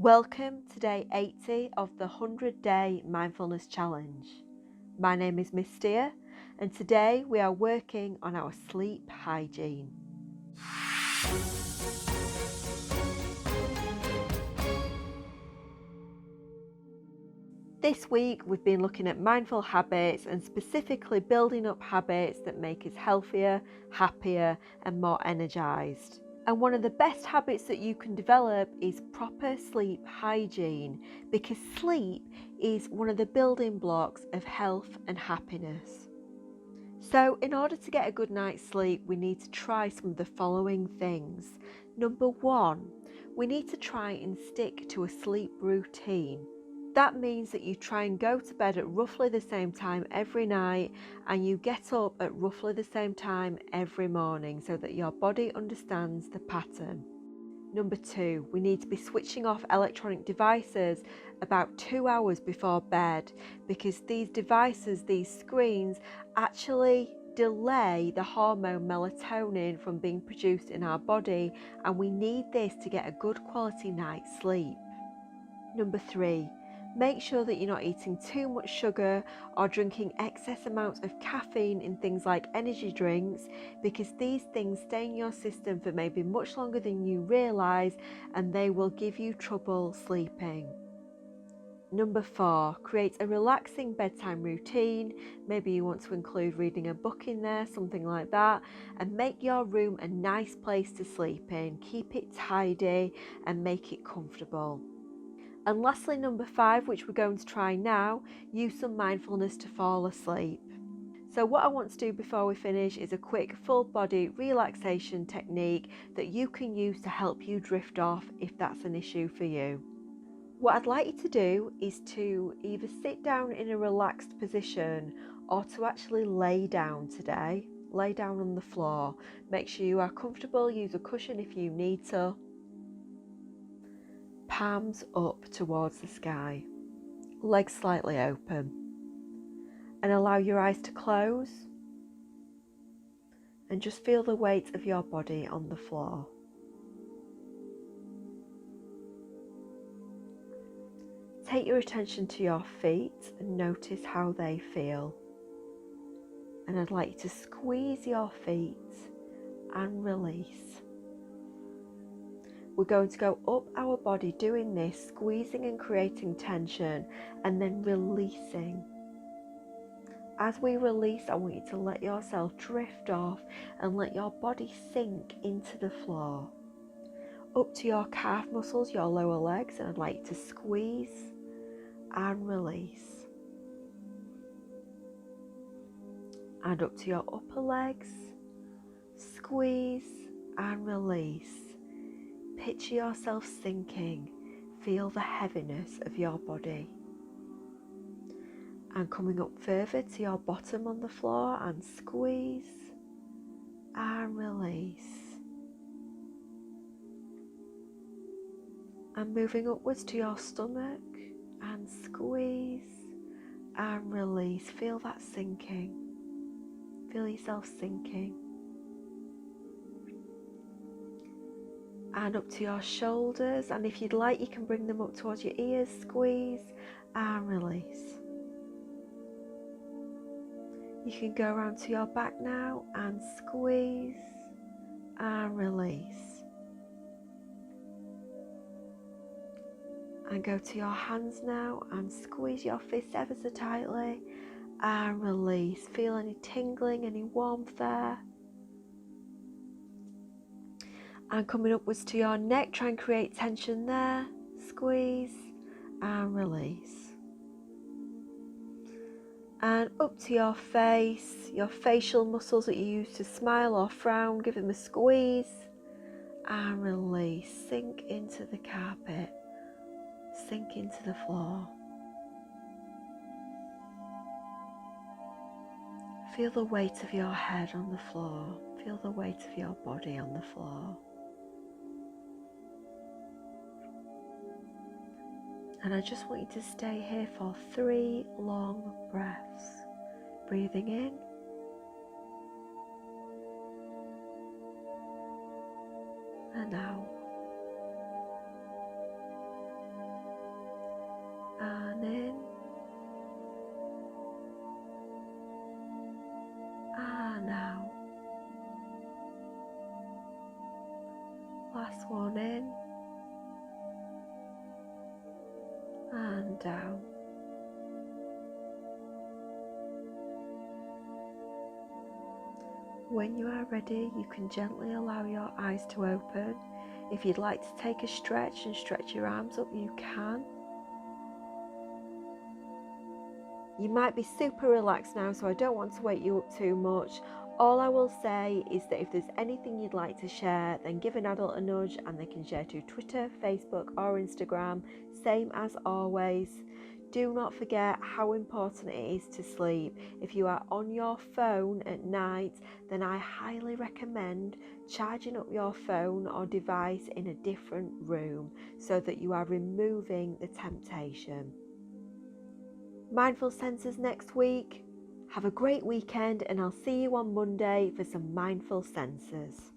Welcome to day 80 of the 100-day mindfulness challenge. My name is Miss Steer, and today we are working on our sleep hygiene. This week we've been looking at mindful habits and specifically building up habits that make us healthier, happier and more energized. And one of the best habits that you can develop is proper sleep hygiene, because sleep is one of the building blocks of health and happiness. So in order to get a good night's sleep, we need to try some of the following things. Number one, we need to try and stick to a sleep routine. That means that you try and go to bed at roughly the same time every night and you get up at roughly the same time every morning so that your body understands the pattern. Number two, we need to be switching off electronic devices about 2 hours before bed, because these devices, these screens, actually delay the hormone melatonin from being produced in our body, and we need this to get a good quality night's sleep. Number three, make sure that you're not eating too much sugar or drinking excess amounts of caffeine in things like energy drinks, because these things stay in your system for maybe much longer than you realise and they will give you trouble sleeping. Number four, create a relaxing bedtime routine. Maybe you want to include reading a book in there, something like that, and make your room a nice place to sleep in. Keep it tidy and make it comfortable. And lastly, number five, which we're going to try now, use some mindfulness to fall asleep. So what I want to do before we finish is a quick full body relaxation technique that you can use to help you drift off if that's an issue for you. What I'd like you to do is to either sit down in a relaxed position or to actually lay down today. Lay down on the floor. Make sure you are comfortable, use a cushion if you need to. Palms up towards the sky, legs slightly open, and allow your eyes to close and just feel the weight of your body on the floor. Take your attention to your feet and notice how they feel. And I'd like you to squeeze your feet and release. We're going to go up our body doing this, squeezing and creating tension, and then releasing. As we release, I want you to let yourself drift off and let your body sink into the floor. Up to your calf muscles, your lower legs, and I'd like you to squeeze and release. And up to your upper legs, squeeze and release. Picture yourself sinking, feel the heaviness of your body. And coming up further to your bottom on the floor and squeeze and release. And moving upwards to your stomach and squeeze and release. Feel that sinking. Feel yourself sinking. And up to your shoulders, and if you'd like you can bring them up towards your ears, squeeze and release. You can go around to your back now and squeeze and release. And go to your hands now and squeeze your fists ever so tightly and release. Feel any tingling, any warmth there. And coming upwards to your neck, try and create tension there. Squeeze and release. And up to your face, your facial muscles that you use to smile or frown, give them a squeeze and release. Sink into the carpet, sink into the floor. Feel the weight of your head on the floor, feel the weight of your body on the floor. And I just want you to stay here for 3 long breaths. Breathing in. And out. and down. When you are ready, you can gently allow your eyes to open. If you'd like to take a stretch and stretch your arms up, you can. You might be super relaxed now, so I don't want to wake you up too much. All I will say is that if there's anything you'd like to share, then give an adult a nudge and they can share to Twitter, Facebook or Instagram. Same as always. Do not forget how important it is to sleep. If you are on your phone at night, then I highly recommend charging up your phone or device in a different room so that you are removing the temptation. Mindful Senses next week. Have a great weekend and I'll see you on Monday for some Mindful Senses.